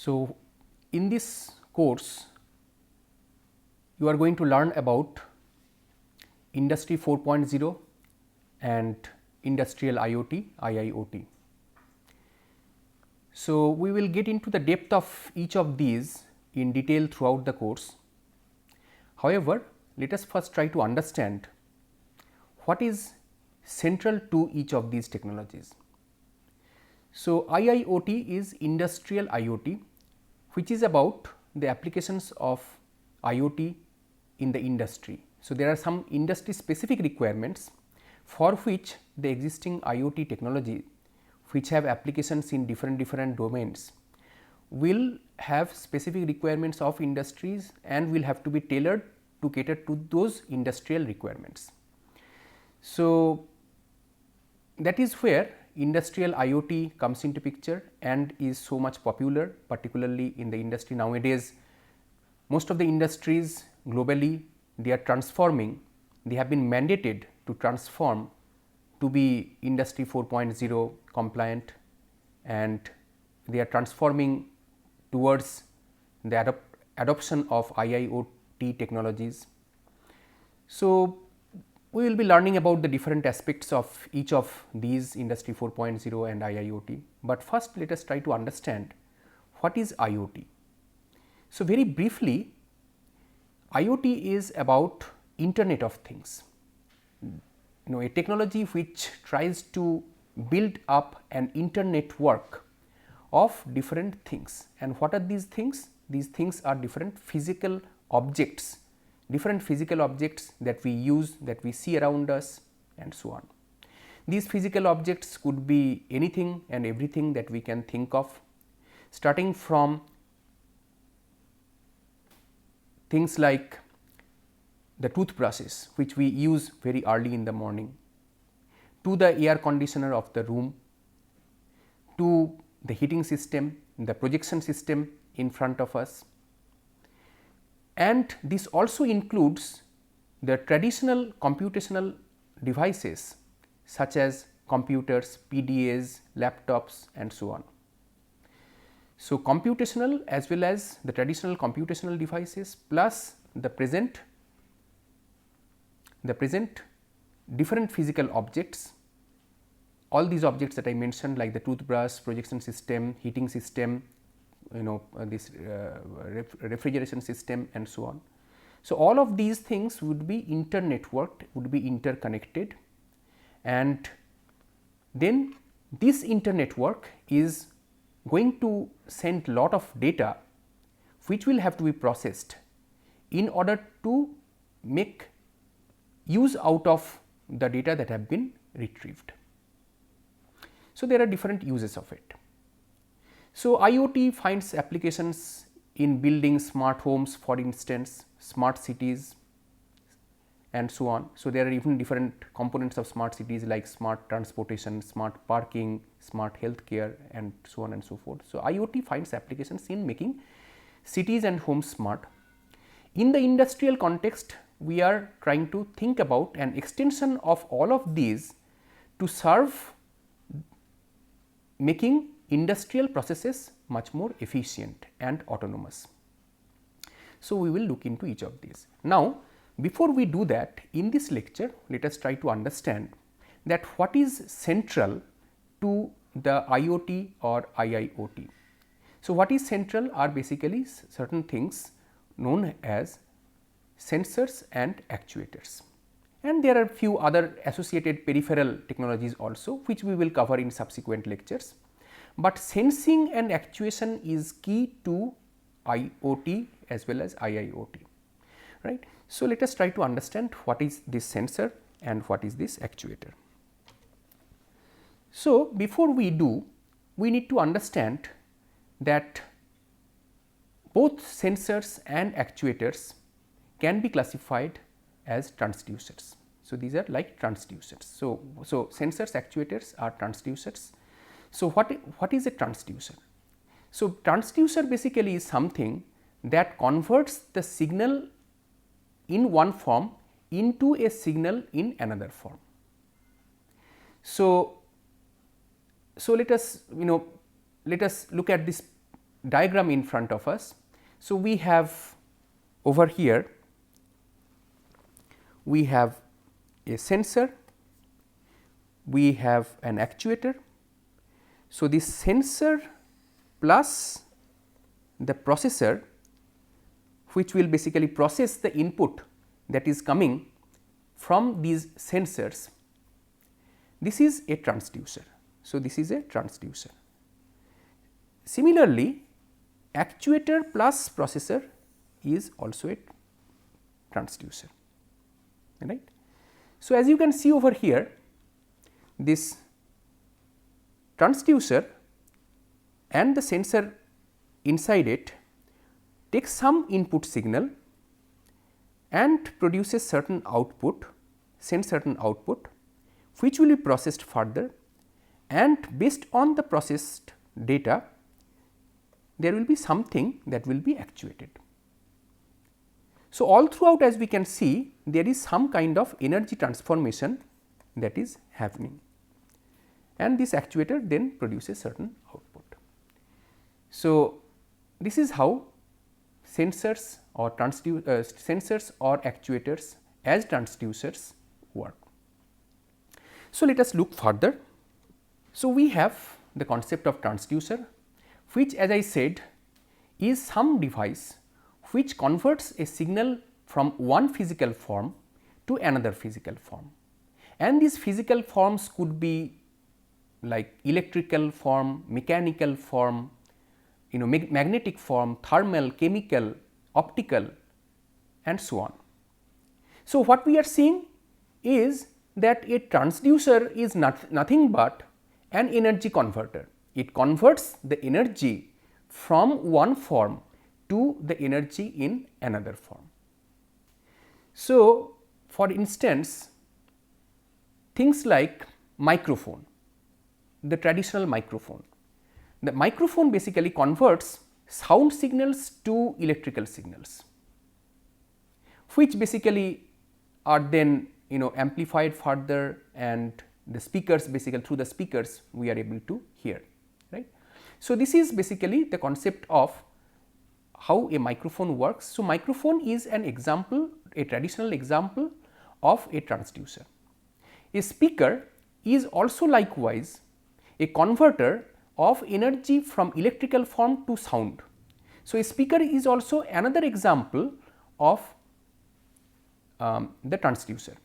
So, in this course you are going to learn about Industry 4.0 and Industrial IoT IIoT. So, we will get into the depth of each of these in detail throughout the course. However, let us first try to understand what is central to each of these technologies. So, IIoT is Industrial IoT, which is about the applications of IoT in the industry. So, there are some industry specific requirements for which the existing IoT technology, which have applications in different domains, will have specific requirements of industries and will have to be tailored to cater to those industrial requirements. So, that is where Industrial IoT comes into picture and is so much popular, particularly in the industry nowadays. Most of the industries globally, they are transforming, they have been mandated to transform to be Industry 4.0 compliant, and they are transforming towards the adoption of IIoT technologies. So, we will be learning about the different aspects of each of these Industry 4.0 and IIoT, but first let us try to understand what is IoT. So, very briefly, IoT is about Internet of Things, a technology which tries to build up an internetwork of different things. And what are these things? These things are different physical objects that we use, that we see around us, and so on. These physical objects could be anything and everything that we can think of, starting from things like the toothbrushes which we use very early in the morning, to the air conditioner of the room, to the heating system, the projection system in front of us. And this also includes the traditional computational devices such as computers, PDAs, laptops, and so on. So, computational as well as the traditional computational devices plus the present different physical objects, all these objects that I mentioned, like the toothbrush, projection system, heating system, this refrigeration system, and so on. So, all of these things would be internetworked, would be interconnected, and then this internetwork is going to send lot of data which will have to be processed in order to make use out of the data that have been retrieved. So, there are different uses of it. So, IoT finds applications in building smart homes, for instance, smart cities, and so on. So, there are even different components of smart cities like smart transportation, smart parking, smart healthcare, and so on and so forth. So, IoT finds applications in making cities and homes smart. In the industrial context, we are trying to think about an extension of all of these to serve making industrial processes much more efficient and autonomous. So, we will look into each of these. Now, before we do that, in this lecture, let us try to understand that what is central to the IoT or IIoT. So, what is central are basically certain things known as sensors and actuators, and there are few other associated peripheral technologies also, which we will cover in subsequent lectures. But sensing and actuation is key to IoT as well as IIoT, right. So, let us try to understand what is this sensor and what is this actuator. So, before we do, we need to understand that both sensors and actuators can be classified as transducers. So, these are like transducers. So, sensors, actuators are transducers. So, what is a transducer? So, transducer basically is something that converts the signal in one form into a signal in another form. So let us look at this diagram in front of us. So, we have over here we have a sensor, we have an actuator. So, this sensor plus the processor, which will basically process the input that is coming from these sensors, this is a transducer. So, this is a transducer. Similarly, actuator plus processor is also a transducer, right. So, as you can see over here, this transducer and the sensor inside it takes some input signal and produces certain output, sends certain output, which will be processed further, and based on the processed data there will be something that will be actuated. So, all throughout, as we can see, there is some kind of energy transformation that is happening, and this actuator then produces certain output. So, this is how sensors or sensors or actuators as transducers work. So, let us look further. So, we have the concept of transducer, which, as I said, is some device which converts a signal from one physical form to another physical form, and these physical forms could be like electrical form, mechanical form, magnetic form, thermal, chemical, optical, and so on. So, what we are seeing is that a transducer is nothing but an energy converter. It converts the energy from one form to the energy in another form. So, for instance, things like microphone, the traditional microphone. The microphone basically converts sound signals to electrical signals, which basically are then amplified further, and the speakers, basically through the speakers we are able to hear, right. So, this is basically the concept of how a microphone works. So, microphone is an example, a traditional example of a transducer. A speaker is also likewise a converter of energy from electrical form to sound. So, a speaker is also another example of the transducer.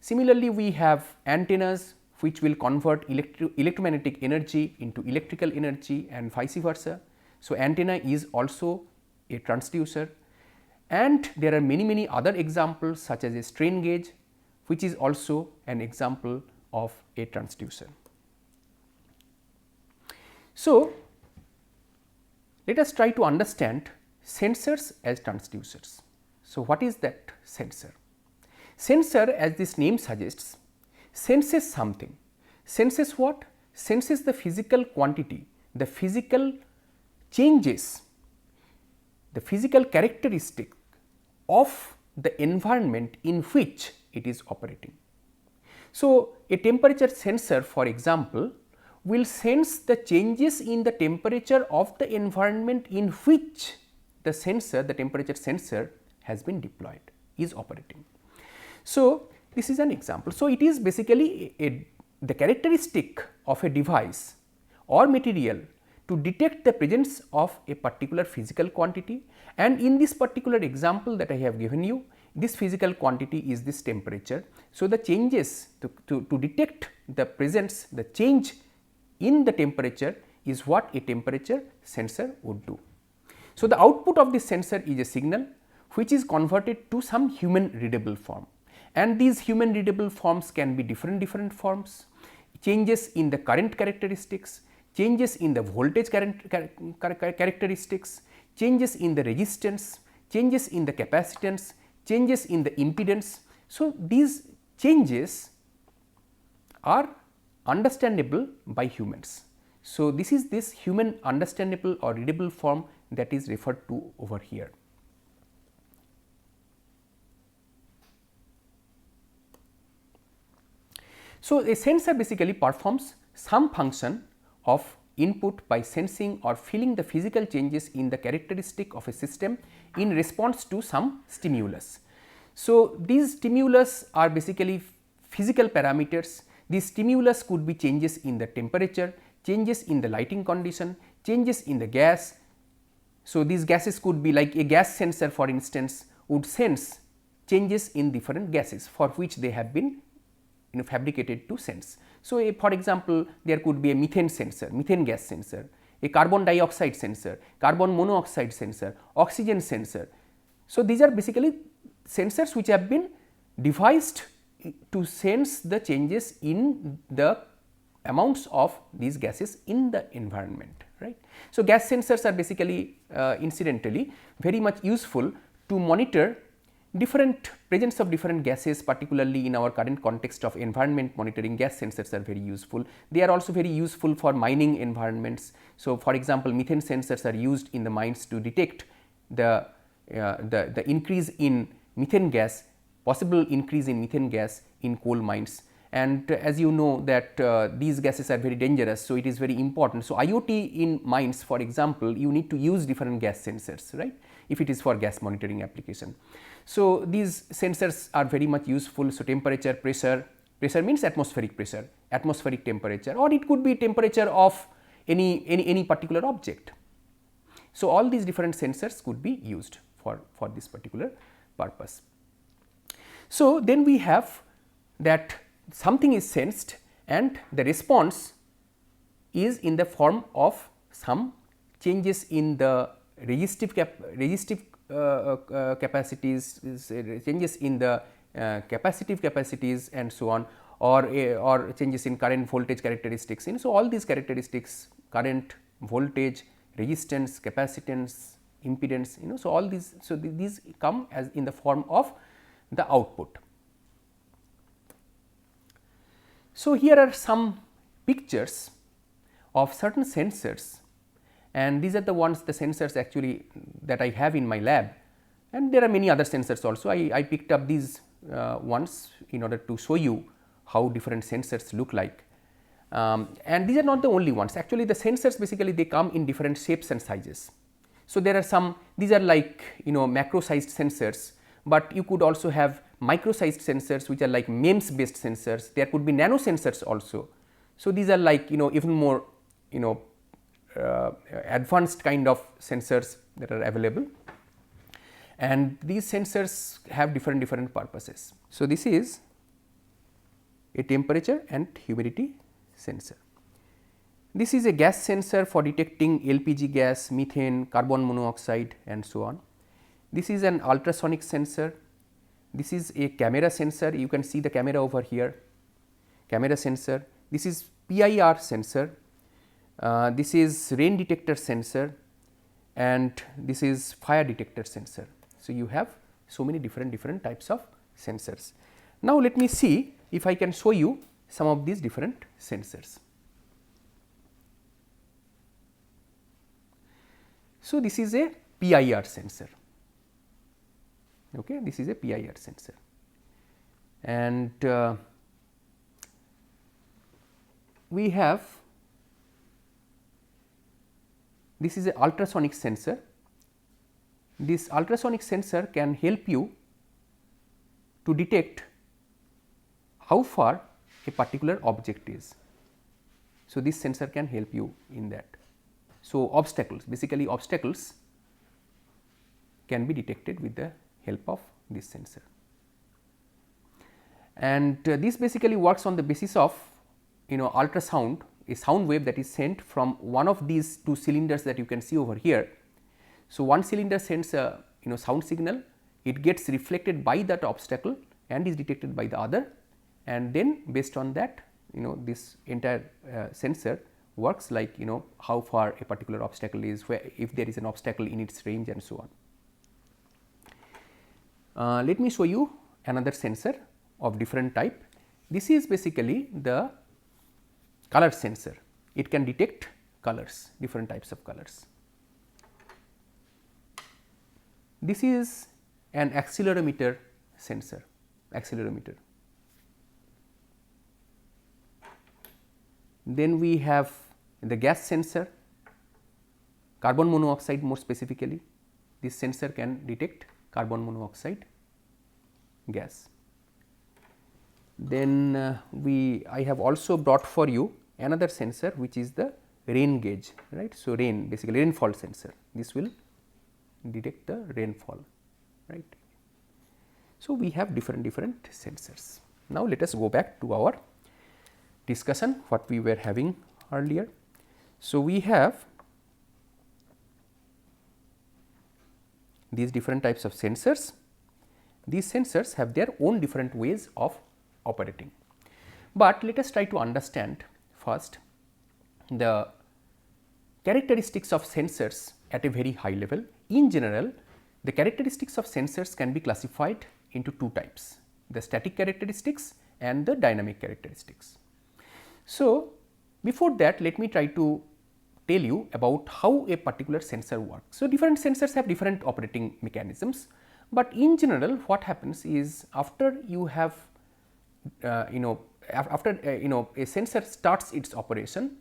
Similarly, we have antennas which will convert electromagnetic energy into electrical energy and vice versa. So, antenna is also a transducer, and there are many other examples such as a strain gauge, which is also an example of a transducer. So, let us try to understand sensors as transducers. So, what is that sensor? Sensor, as this name suggests, senses something. Senses what? Senses the physical quantity, the physical changes, the physical characteristic of the environment in which it is operating. So, a temperature sensor, for example, will sense the changes in the temperature of the environment in which the sensor, the temperature sensor has been deployed, is operating. So, this is an example. So, it is basically the characteristic of a device or material to detect the presence of a particular physical quantity, and in this particular example that I have given you, this physical quantity is this temperature. So, the changes to detect the presence, the change in the temperature is what a temperature sensor would do. So, the output of this sensor is a signal which is converted to some human readable form, and these human readable forms can be different forms, changes in the current characteristics, changes in the voltage characteristics, changes in the resistance, changes in the capacitance, changes in the impedance. So, these changes are understandable by humans. So, this is this human understandable or readable form that is referred to over here. So, a sensor basically performs some function of input by sensing or feeling the physical changes in the characteristic of a system in response to some stimulus. So, these stimulus are basically physical parameters. These stimulus could be changes in the temperature, changes in the lighting condition, changes in the gas. So, these gases could be like a gas sensor, for instance, would sense changes in different gases for which they have been fabricated to sense. So, for example, there could be a methane sensor, methane gas sensor, a carbon dioxide sensor, carbon monoxide sensor, oxygen sensor. So, these are basically sensors which have been devised to sense the changes in the amounts of these gases in the environment, right. So, gas sensors are basically incidentally very much useful to monitor different presence of different gases, particularly in our current context of environment monitoring. Gas sensors are very useful. They are also very useful for mining environments. So, for example, methane sensors are used in the mines to detect the increase in methane gas, possible increase in methane gas in coal mines. And as you know that these gases are very dangerous. So, it is very important. So, IoT in mines, for example, you need to use different gas sensors, right, if it is for gas monitoring application. So, these sensors are very much useful. So, temperature, pressure means atmospheric pressure, atmospheric temperature, or it could be temperature of any particular object. So, all these different sensors could be used for this particular purpose. So, then we have that something is sensed and the response is in the form of some changes in the resistive capacities, changes in the capacitive capacities and so on, or changes in current voltage characteristics. So, all these characteristics, current, voltage, resistance, capacitance, impedance, so all these, so these come as in the form of the output. So, here are some pictures of certain sensors, and these are the ones, the sensors actually that I have in my lab, and there are many other sensors also. I picked up these ones in order to show you how different sensors look like, and these are not the only ones. Actually, the sensors basically they come in different shapes and sizes. So, there are some, these are like macro sized sensors, but you could also have micro sized sensors which are like MEMS based sensors. There could be nano sensors also. So, these are like even more advanced kind of sensors that are available, and these sensors have different purposes. So, this is a temperature and humidity sensor. This is a gas sensor for detecting LPG gas, methane, carbon monoxide and so on. This is an ultrasonic sensor. This is a camera sensor. You can see the camera over here, camera sensor. This is PIR sensor. This is rain detector sensor, and this is fire detector sensor. So, you have so many different types of sensors. Now, let me see if I can show you some of these different sensors. So, this is a PIR sensor. Okay, this is a PIR sensor, and we have this is a ultrasonic sensor. This ultrasonic sensor can help you to detect how far a particular object is. So, this sensor can help you in that. So, obstacles, basically obstacles can be detected with the help of this sensor, and this basically works on the basis of ultrasound, a sound wave that is sent from one of these two cylinders that you can see over here. So, one cylinder sends a sound signal, it gets reflected by that obstacle and is detected by the other, and then based on that this entire sensor works like how far a particular obstacle is, where if there is an obstacle in its range and so on. Let me show you another sensor of different type. This is basically the color sensor. It can detect colors, different types of colors. This is an accelerometer sensor, accelerometer. Then we have the gas sensor, carbon monoxide more specifically, this sensor can detect carbon monoxide gas. Then I have also brought for you another sensor which is the rain gauge, right. So, rain basically rainfall sensor, this will detect the rainfall, right. So, we have different sensors. Now, let us go back to our discussion what we were having earlier. So, we have these different types of sensors. These sensors have their own different ways of operating, but let us try to understand first the characteristics of sensors at a very high level. In general, the characteristics of sensors can be classified into two types, the static characteristics and the dynamic characteristics. So, before that let me try to tell you about how a particular sensor works. So, different sensors have different operating mechanisms, but in general what happens is after you have a sensor starts its operation.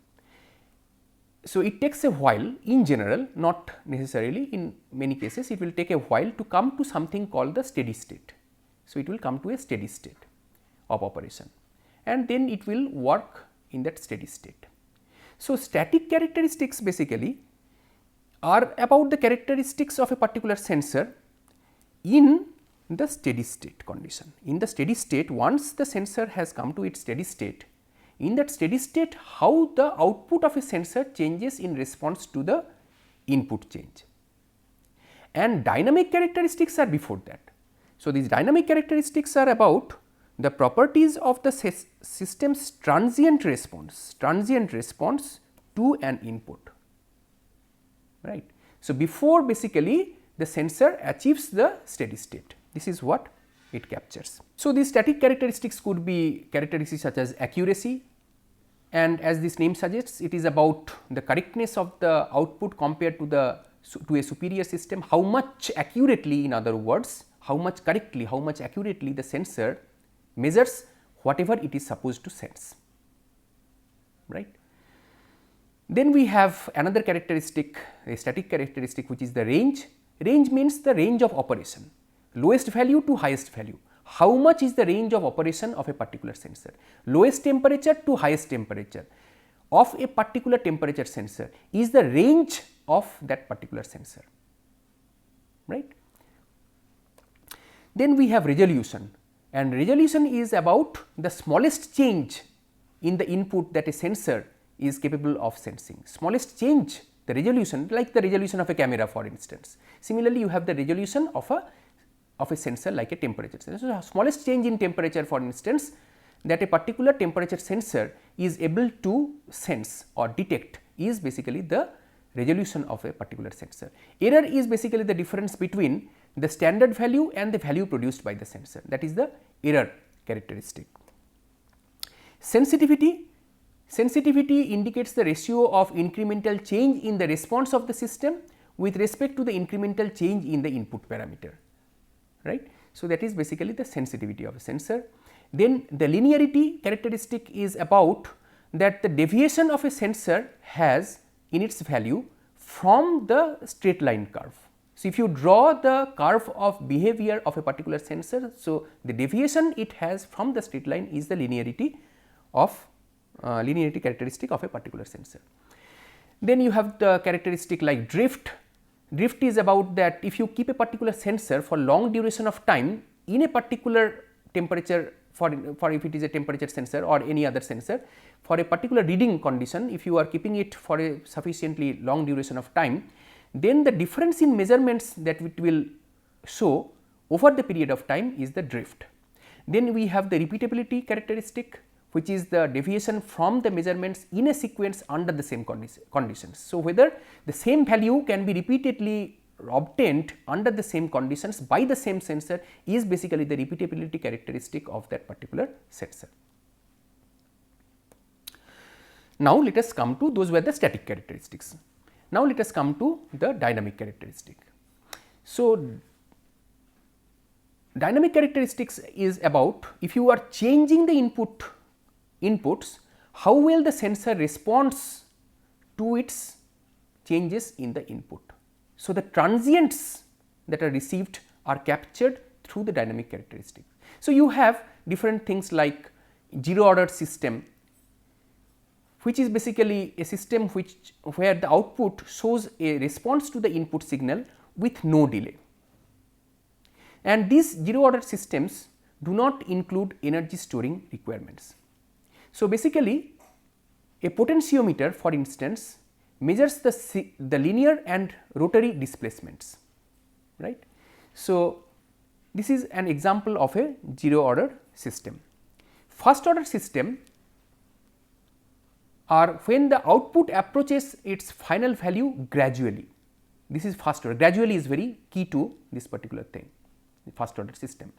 So, it takes a while in general, not necessarily, in many cases it will take a while to come to something called the steady state. So, it will come to a steady state of operation and then it will work in that steady state. So, static characteristics basically are about the characteristics of a particular sensor in the steady state condition. In the steady state, once the sensor has come to its steady state, in that steady state how the output of a sensor changes in response to the input change, and dynamic characteristics are before that. So, these dynamic characteristics are about the properties of the system's transient response to an input, right. So, before basically the sensor achieves the steady state, this is what it captures. So, these static characteristics could be characteristics such as accuracy, and as this name suggests, it is about the correctness of the output compared to a superior system, how much accurately, in other words, how much correctly, how much accurately the sensor measures whatever it is supposed to sense, right. Then we have another characteristic, a static characteristic, which is the range. Range means the range of operation, lowest value to highest value. How much is the range of operation of a particular sensor? Lowest temperature to highest temperature of a particular temperature sensor is the range of that particular sensor, right. Then we have resolution, and resolution is about the smallest change in the input that a sensor is capable of sensing. Smallest change, the resolution, like the resolution of a camera for instance. Similarly, you have the resolution of a sensor like a temperature sensor. So, smallest change in temperature for instance, that a particular temperature sensor is able to sense or detect is basically the resolution of a particular sensor. Error is basically the difference between the standard value and the value produced by the sensor, that is the error characteristic. Sensitivity indicates the ratio of incremental change in the response of the system with respect to the incremental change in the input parameter, right. So, that is basically the sensitivity of a sensor. Then the linearity characteristic is about that the deviation of a sensor has in its value from the straight line curve. So, if you draw the curve of behavior of a particular sensor, so the deviation it has from the straight line is the linearity characteristic of a particular sensor. Then you have the characteristic like drift. Drift is about that if you keep a particular sensor for long duration of time in a particular temperature, for if it is a temperature sensor or any other sensor, for a particular reading condition, if you are keeping it for a sufficiently long duration of time, then the difference in measurements that it will show over the period of time is the drift. Then we have the repeatability characteristic, which is the deviation from the measurements in a sequence under the same conditions. So, whether the same value can be repeatedly obtained under the same conditions by the same sensor is basically the repeatability characteristic of that particular sensor. Now, let us come to those were the static characteristics. Now, let us come to the dynamic characteristic. So, dynamic characteristics is about if you are changing the inputs, how well the sensor responds to its changes in the input. So, the transients that are received are captured through the dynamic characteristics. So, you have different things like zero order system, which is basically a system where the output shows a response to the input signal with no delay. And these zero order systems do not include energy storing requirements. So, basically a potentiometer, for instance, measures the linear and rotary displacements, right. So, this is an example of a zero order system. First order system are when the output approaches its final value gradually. This is first order. Gradually is very key to this particular thing, the first order system.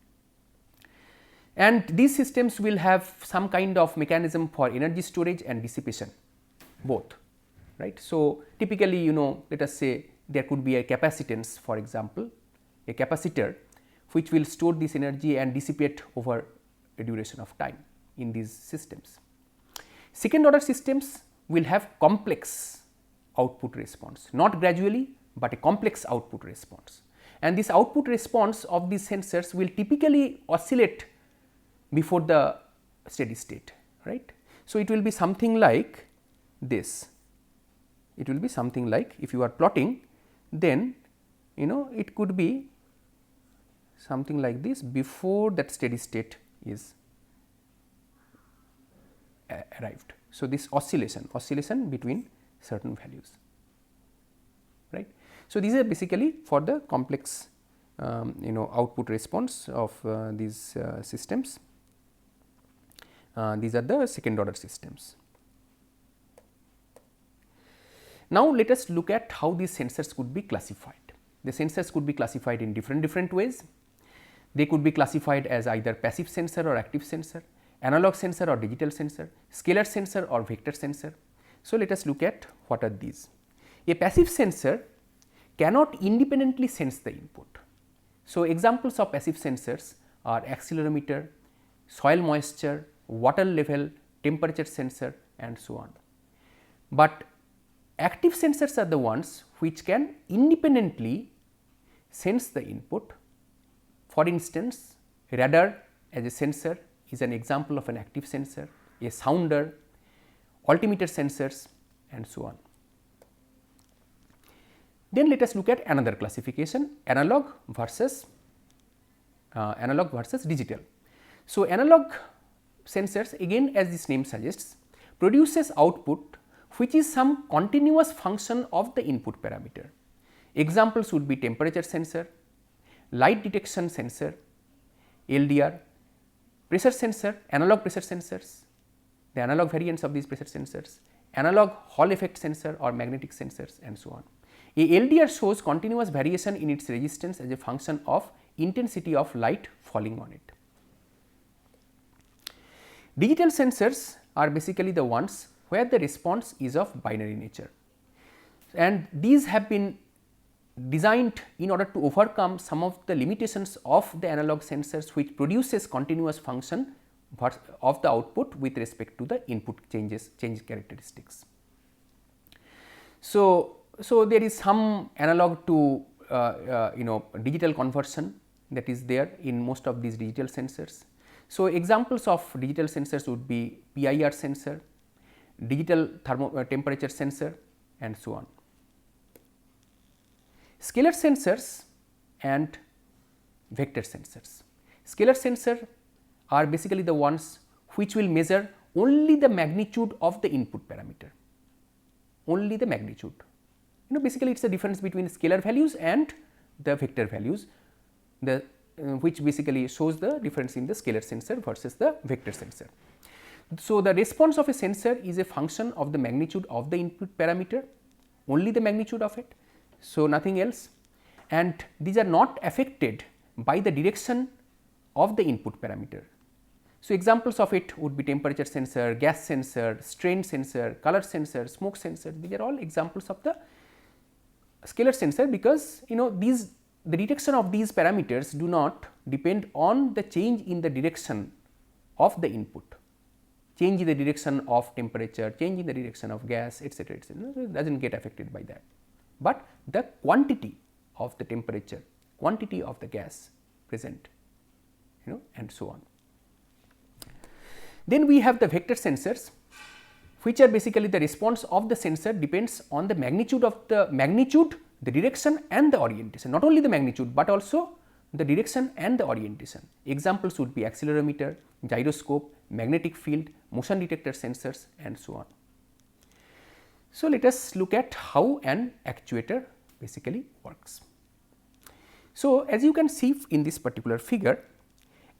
And these systems will have some kind of mechanism for energy storage and dissipation, both, right. So, typically let us say there could be a capacitance, for example, a capacitor which will store this energy and dissipate over a duration of time in these systems. Second order systems will have complex output response, not gradually, but a complex output response, and this output response of these sensors will typically oscillate before the steady state, right. So, it will be something like this, it will be something like, if you are plotting, then it could be something like this before that steady state is arrived. So, this oscillation between certain values, right. So, these are basically for the complex output response of these systems. These are the second order systems. Now, let us look at how these sensors could be classified. The sensors could be classified in different ways. They could be classified as either passive sensor or active sensor, analog sensor or digital sensor, scalar sensor or vector sensor. So, let us look at what are these. A passive sensor cannot independently sense the input. So, examples of passive sensors are accelerometer, soil moisture, water level, temperature sensor, and so on. But active sensors are the ones which can independently sense the input. For instance, radar as a sensor is an example of an active sensor, a sounder, altimeter sensors, and so on. Then let us look at another classification, analog versus digital. So, analog sensors, again as this name suggests, produces output which is some continuous function of the input parameter. Examples would be temperature sensor, light detection sensor, LDR, pressure sensor, analog pressure sensors, the analog variants of these pressure sensors, analog Hall effect sensor or magnetic sensors, and so on. A LDR shows continuous variation in its resistance as a function of intensity of light falling on it. Digital sensors are basically the ones where the response is of binary nature, and these have been designed in order to overcome some of the limitations of the analog sensors, which produces continuous function of the output with respect to the input change characteristics. So, there is some analog to digital conversion that is there in most of these digital sensors. So, examples of digital sensors would be PIR sensor, digital temperature sensor, and so on. Scalar sensors and vector sensors. Scalar sensors are basically the ones which will measure only the magnitude of the input parameter, only the magnitude. Basically it is the difference between scalar values and the vector values, which basically shows the difference in the scalar sensor versus the vector sensor. So, the response of a sensor is a function of the magnitude of the input parameter, only the magnitude of it, so nothing else, and these are not affected by the direction of the input parameter. So, examples of it would be temperature sensor, gas sensor, strain sensor, color sensor, smoke sensor. These are all examples of the scalar sensor, because the detection of these parameters do not depend on the change in the direction of the input. change in the direction of temperature, change in the direction of gas, etc., etc. So, it does not get affected by that, but the quantity of the temperature, quantity of the gas present, and so on. Then we have the vector sensors, which are basically the response of the sensor depends on the magnitude, the direction and the orientation, not only the magnitude, but also the direction and the orientation. Examples would be accelerometer, gyroscope, magnetic field, motion detector sensors, and so on. So, let us look at how an actuator basically works. So, as you can see in this particular figure,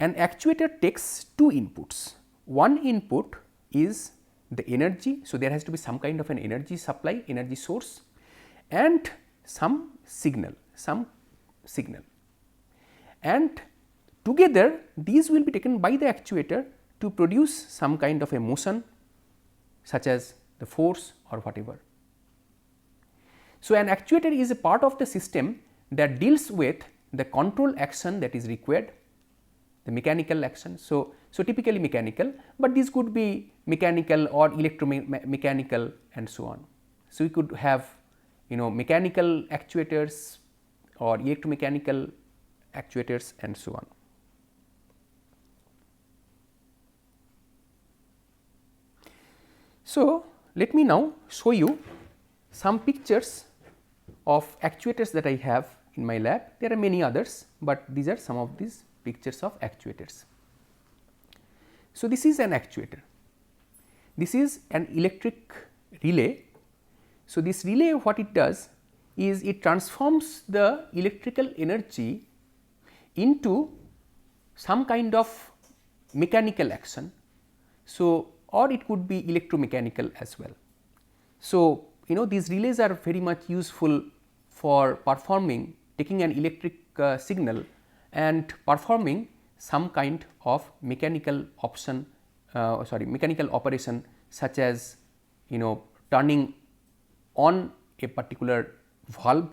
an actuator takes two inputs. One input is the energy. So, there has to be some kind of an energy supply, energy source, and some signal, and together these will be taken by the actuator to produce some kind of a motion, such as the force or whatever. So, an actuator is a part of the system that deals with the control action that is required, the mechanical action. So, typically mechanical, but these could be mechanical or electromechanical and so on. So, we could have mechanical actuators or electromechanical actuators and so on. So, let me now show you some pictures of actuators that I have in my lab. There are many others, but these are some of these pictures of actuators. So, this is an actuator. This is an electric relay. So, this relay, what it does is it transforms the electrical energy into some kind of mechanical action. So, or it could be electromechanical as well. So, these relays are very much useful for taking an electric signal and performing some kind of mechanical operation, such as turning on a particular valve,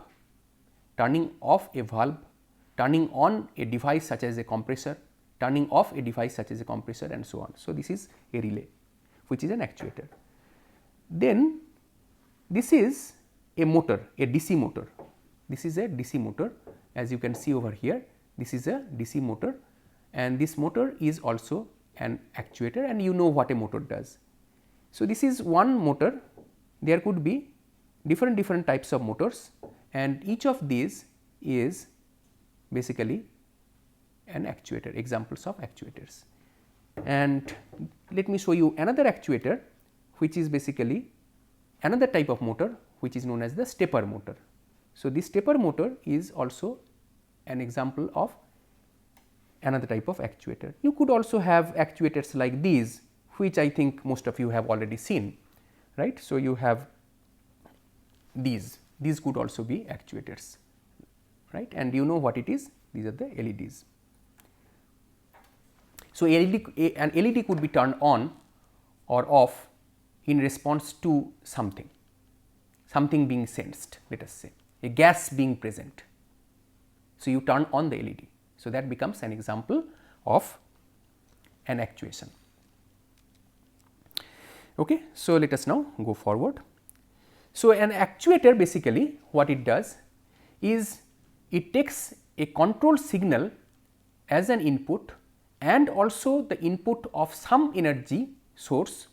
turning off a valve, turning on a device such as a compressor, turning off a device such as a compressor, and so on. So, this is a relay, which is an actuator. Then this is a motor, a DC motor. This is a DC motor, as you can see over here. This is a DC motor, and this motor is also an actuator, and you know what a motor does. So, this is one motor. There could be different types of motors, and each of these is basically an actuator, examples of actuators. And let me show you another actuator, which is basically another type of motor, which is known as the stepper motor. So, this stepper motor is also an example of another type of actuator. You could also have actuators like these, which I think most of you have already seen, right. So, you have these could also be actuators, right, and you know what it is, these are the LEDs. So, an LED could be turned on or off in response to something being sensed, let us say a gas being present. So, you turn on the LED. So, that becomes an example of an actuation. Okay. So, let us now go forward. So, an actuator basically what it does is it takes a control signal as an input and also the input of some energy source,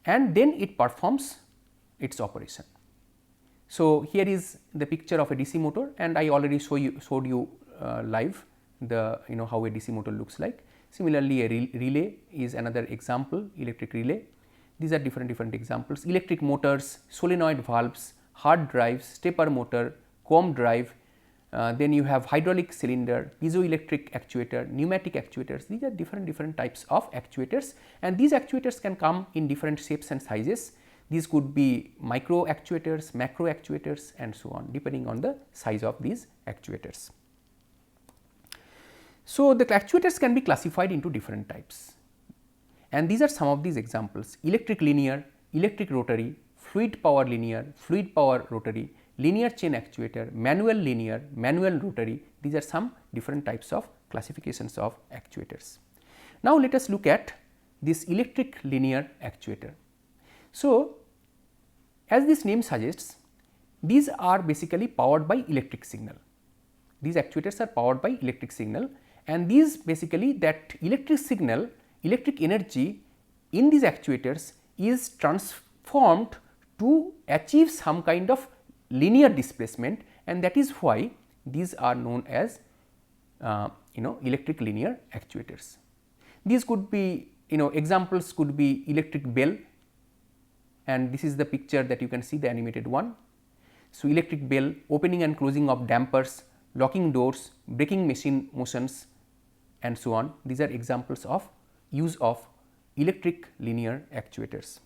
and then it performs its operation. So, here is the picture of a DC motor, and I already showed you live the how a DC motor looks like. Similarly, a relay is another example, electric relay. These are different examples: electric motors, solenoid valves, hard drives, stepper motor, comb drive. Then you have hydraulic cylinder, piezoelectric actuator, pneumatic actuators. These are different types of actuators, and these actuators can come in different shapes and sizes. These could be micro actuators, macro actuators, and so on, depending on the size of these actuators. So, the actuators can be classified into different types, and these are some of these examples: electric linear, electric rotary, fluid power linear, fluid power rotary, linear chain actuator, manual linear, manual rotary. These are some different types of classifications of actuators. Now, let us look at this electric linear actuator. So, as this name suggests, these are basically powered by electric signal. These actuators are powered by electric signal, and these basically that electric signal, electric energy in these actuators is transformed to achieve some kind of linear displacement, and that is why these are known as electric linear actuators. These could be examples could be electric bell, and this is the picture that you can see, the animated one. So, electric bell, opening and closing of dampers, locking doors, braking machine motions and so on. These are examples of use of electric linear actuators.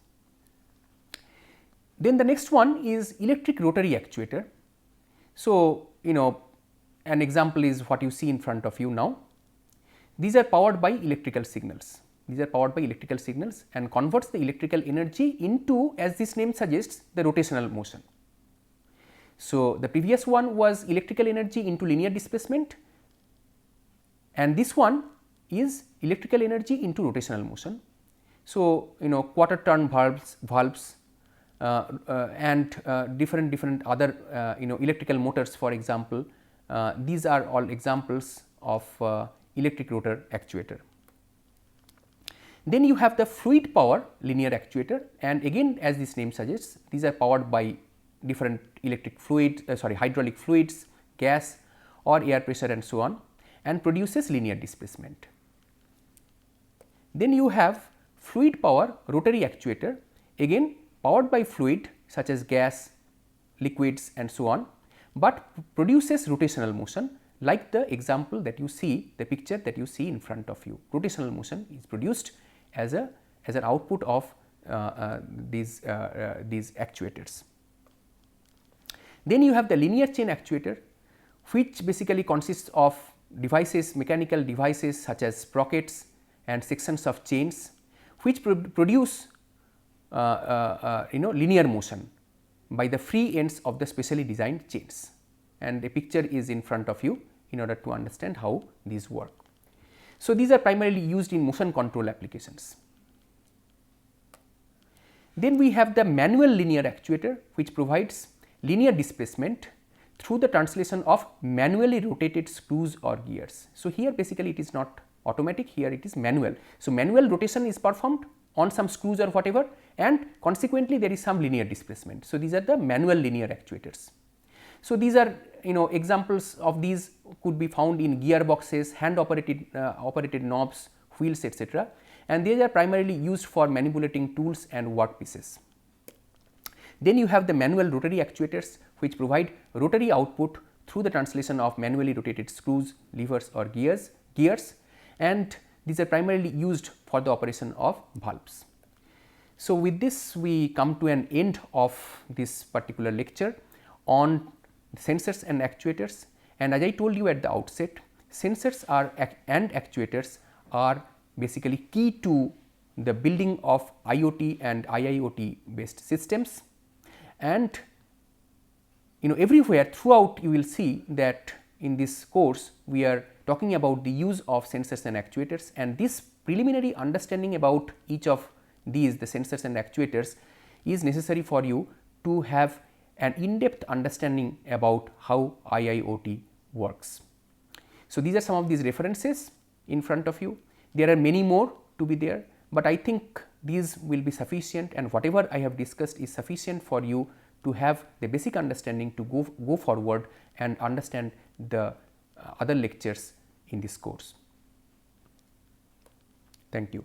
Then the next one is electric rotary actuator. So, an example is what you see in front of you now. These are powered by electrical signals. These are powered by electrical signals and converts the electrical energy into, as this name suggests, the rotational motion. So, the previous one was electrical energy into linear displacement, and this one is electrical energy into rotational motion. So, quarter turn valves and different other electrical motors, for example, these are all examples of electric rotor actuator. Then you have the fluid power linear actuator, and again as this name suggests, these are powered by different electric fluid hydraulic fluids, gas or air pressure and so on, and produces linear displacement. Then you have fluid power rotary actuator, again powered by fluid such as gas, liquids and so on, but produces rotational motion, like the example that you see, the picture that you see in front of you. Rotational motion is produced as an output of these actuators. Then you have the linear chain actuator, which basically consists of devices, mechanical devices such as sprockets and sections of chains, which produce linear motion by the free ends of the specially designed chains, and a picture is in front of you in order to understand how these work. So, these are primarily used in motion control applications. Then we have the manual linear actuator, which provides linear displacement through the translation of manually rotated screws or gears. So, here basically it is not automatic, here it is manual. So, manual rotation is performed on some screws or whatever, and consequently there is some linear displacement. So, these are the manual linear actuators. So, these are examples of these could be found in gearboxes, hand operated knobs, wheels, etc., and these are primarily used for manipulating tools and workpieces. Then you have the manual rotary actuators, which provide rotary output through the translation of manually rotated screws, levers or gears, and these are primarily used for the operation of valves. So, with this we come to an end of this particular lecture on sensors and actuators, and as I told you at the outset, sensors and actuators are basically key to the building of IoT and IIoT based systems, and everywhere throughout you will see that in this course we are talking about the use of sensors and actuators, and this preliminary understanding about each of these, the sensors and actuators, is necessary for you to have an in-depth understanding about how IIoT works. So, these are some of these references in front of you. There are many more to be there, but I think these will be sufficient, and whatever I have discussed is sufficient for you to have the basic understanding to go forward and understand the other lectures in this course. Thank you.